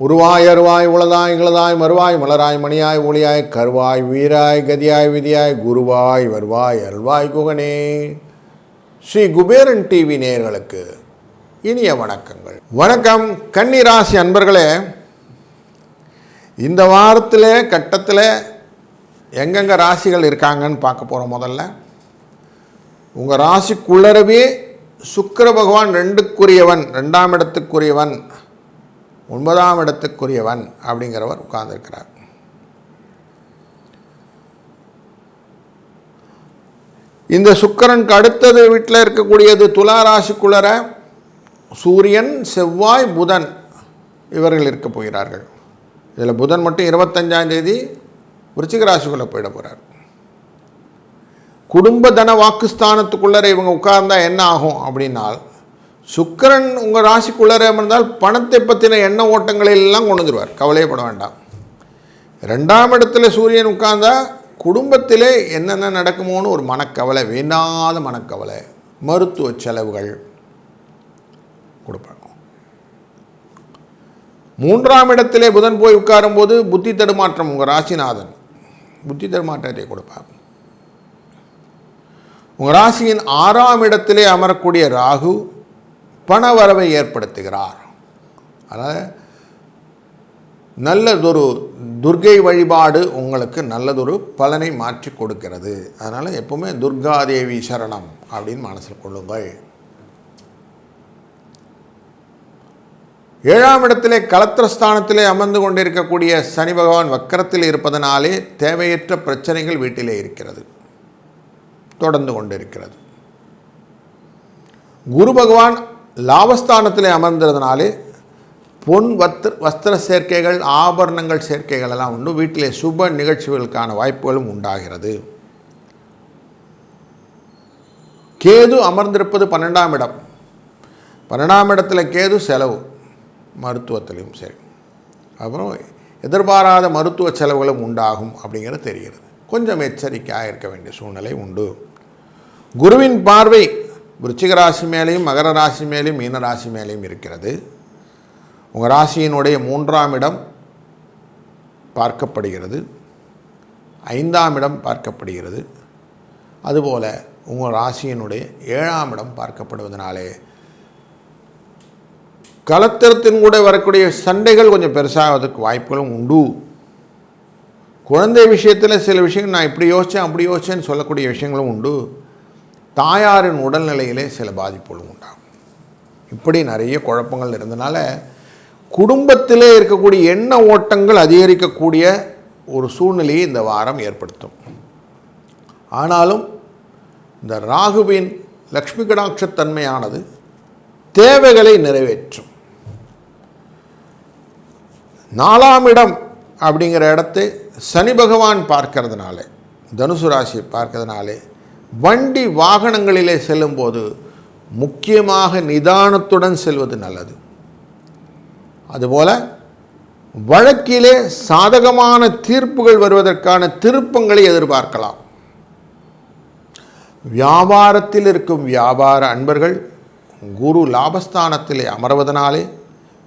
உருவாய் அருவாய் உளதாய் இளதாய் மறுவாய் மலராய் மணியாய் ஒளியாய் கருவாய் வீராய் கதியாய் விதியாய் குருவாய் வருவாய் அல்வாய் குகனே. ஸ்ரீ குபேரன் டிவி நேயர்களுக்கு இனிய வணக்கங்கள். வணக்கம் கன்னி ராசி அன்பர்களே. இந்த வாரத்தில் கட்டத்தில் எங்கெங்கே ராசிகள் இருக்காங்கன்னு பார்க்க போகிறோம். முதல்ல உங்கள் ராசிக்குள்ளரவே சுக்கிர பகவான் 2க்குரியவன், 2ஆம் இடத்துக்குரியவன், 9ஆம் இடத்துக்குரியவன் அப்படிங்கிறவர் உட்கார்ந்துருக்கிறார். இந்த சுக்கிரனுக்கு அடுத்தது வீட்டில் இருக்கக்கூடியது துலா ராசிக்குள்ளர சூரியன், செவ்வாய், புதன் இவர்கள் இருக்க போகிறார்கள். இதில் புதன் மட்டும் 25ஆம் தேதி விருச்சிக ராசிக்குள்ளே போயிட போகிறார். குடும்ப தன வாக்குஸ்தானத்துக்குள்ளர இவங்க உட்கார்ந்தால் என்ன ஆகும் அப்படின்னால், சுக்கிரன் உங்கள் ராசிக்குள்ளே இருந்தால் பணத்தை பற்றின எண்ண ஓட்டங்களை எல்லாம் கொண்டு வந்துடுவார், கவலையப்பட வேண்டாம். 2ஆம் இடத்துல சூரியன் உட்கார்ந்தா குடும்பத்திலே என்னென்ன நடக்குமோன்னு ஒரு மனக்கவலை, வேண்டாத மனக்கவலை, மருத்துவ செலவுகள் கொடுப்பாங்க. 3ஆம் இடத்திலே புதன் போய் உட்காரும்போது புத்தி தடுமாற்றம், உங்கள் ராசிநாதன் புத்தி தடுமாற்றத்தை கொடுப்பார். உங்கள் ராசியின் 6ஆம் இடத்திலே அமரக்கூடிய ராகு பண வரவை ஏற்படுத்துகிறார். அதனால் நல்லதொரு துர்க்கை வழிபாடு உங்களுக்கு நல்லதொரு பலனை மாற்றி கொடுக்கிறது. அதனால் எப்பவுமே துர்காதேவி சரணம் அப்படின்னு மனசில் கொள்ளுங்கள். 7ஆம் இடத்திலே கலத்திரஸ்தானத்திலே அமர்ந்து கொண்டிருக்கக்கூடிய சனி பகவான் வக்கரத்தில் இருப்பதனாலே தேவையற்ற பிரச்சனைகள் வீட்டிலே இருக்கிறது, தொடர்ந்து கொண்டிருக்கிறது. குரு பகவான் லாபஸ்தானத்தில் அமர்ந்ததுனாலே பொன் வஸ்திர சேர்க்கைகள், ஆபரணங்கள் சேர்க்கைகள் எல்லாம் உண்டு. வீட்டிலே சுப நிகழ்ச்சிகளுக்கான வாய்ப்புகளும் உண்டாகிறது. கேது அமர்ந்திருப்பது 12ஆம் இடம். 12ஆம் இடத்துல கேது செலவு, மருத்துவத்திலையும் சரி, அப்புறம் எதிர்பாராத மருத்துவ செலவுகளும் உண்டாகும் அப்படிங்கிறது தெரிகிறது. கொஞ்சம் எச்சரிக்கையாக இருக்க வேண்டிய சூழ்நிலை உண்டு. குருவின் பார்வை விருச்சிக ராசி மேலேயும் மகர ராசி மேலேயும் மீன ராசி மேலேயும் இருக்கிறது. உங்கள் ராசியினுடைய 3ஆம் இடம் பார்க்கப்படுகிறது, 5ஆம் இடம் பார்க்கப்படுகிறது. அதுபோல் உங்கள் ராசியினுடைய 7ஆம் இடம் பார்க்கப்படுவதனாலே கலத்திரத்தின் கூட வரக்கூடிய சண்டைகள் கொஞ்சம் பெருசாகிறதுக்கு வாய்ப்புகளும் உண்டு. குழந்தை விஷயத்தில் சில விஷயங்கள் நான் இப்படி யோசித்தேன் அப்படி யோசித்தேன்னு சொல்லக்கூடிய விஷயங்களும் உண்டு. தாயாரின் உடல்நிலையிலே சில பாதிப்புகளும் உண்டாகும். இப்படி நிறைய குழப்பங்கள் இருந்தனால குடும்பத்திலே இருக்கக்கூடிய எண்ண ஓட்டங்கள் அதிகரிக்கக்கூடிய ஒரு சூழ்நிலையை இந்த வாரம் ஏற்படுத்தும். ஆனாலும் இந்த ராகுவின் லக்ஷ்மி கடாட்சத்தன்மையானது தேவைகளை நிறைவேற்றும். 4ஆம் இடம் அப்படிங்கிற இடத்தை சனி பகவான் பார்க்கறதுனால, தனுசு ராசியை பார்க்கறதுனாலே வண்டி வாகனங்களிலே செல்லும்போது முக்கியமாக நிதானத்துடன் செல்வது நல்லது. அதுபோல் வழக்கிலே சாதகமான தீர்ப்புகள் வருவதற்கான திருப்பங்களை எதிர்பார்க்கலாம். வியாபாரத்தில் இருக்கும் வியாபார அன்பர்கள் குரு லாபஸ்தானத்திலே அமர்வதனாலே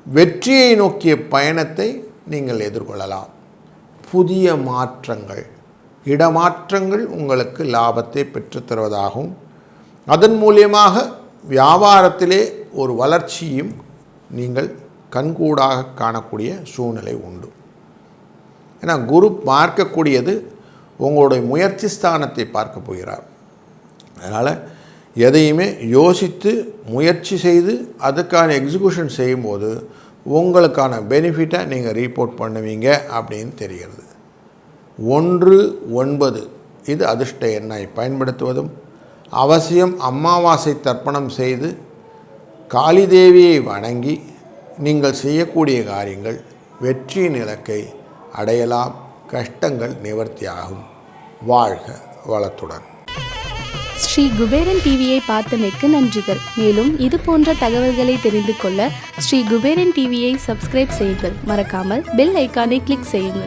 வெற்றியை நோக்கிய பயணத்தை நீங்கள் எதிர்கொள்ளலாம். புதிய மாற்றங்கள், இடமாற்றங்கள் உங்களுக்கு லாபத்தை பெற்றுத்தருவதாகவும் அதன் மூலியமாக வியாபாரத்திலே ஒரு வளர்ச்சியும் நீங்கள் கண்கூடாக காணக்கூடிய சூழ்நிலை உண்டு. ஏன்னா குரு பார்க்கக்கூடியது உங்களுடைய முயற்சி ஸ்தானத்தை பார்க்க போகிறார். அதனால் எதையுமே யோசித்து முயற்சி செய்து அதுக்கான எக்ஸிக்யூஷன் செய்யும்போது உங்களுக்கான பெனிஃபிட்டை நீங்கள் ரீப்போர்ட் பண்ணுவீங்க அப்படின்னு தெரிகிறது. 1, 9 இது அதிர்ஷ்ட எண்ணாய் பயன்படுத்துவதும், அவசியம் அமாவாசை தர்ப்பணம் செய்து காளி தேவியை வணங்கி நீங்கள் செய்யக்கூடிய காரியங்கள் வெற்றியின் இலக்கை அடையலாம். கஷ்டங்கள் நிவர்த்தியாகும். வாழ்க வளத்துடன். ஸ்ரீ குபேரன் டிவியை பார்த்தமைக்கு நன்றிகள். மேலும் இது போன்ற தகவல்களை தெரிந்து கொள்ள ஸ்ரீ குபேரன் டிவியை சப்ஸ்கிரைப் செய்யுங்கள். மறக்காமல் பெல் ஐக்கானை கிளிக் செய்யுங்கள்.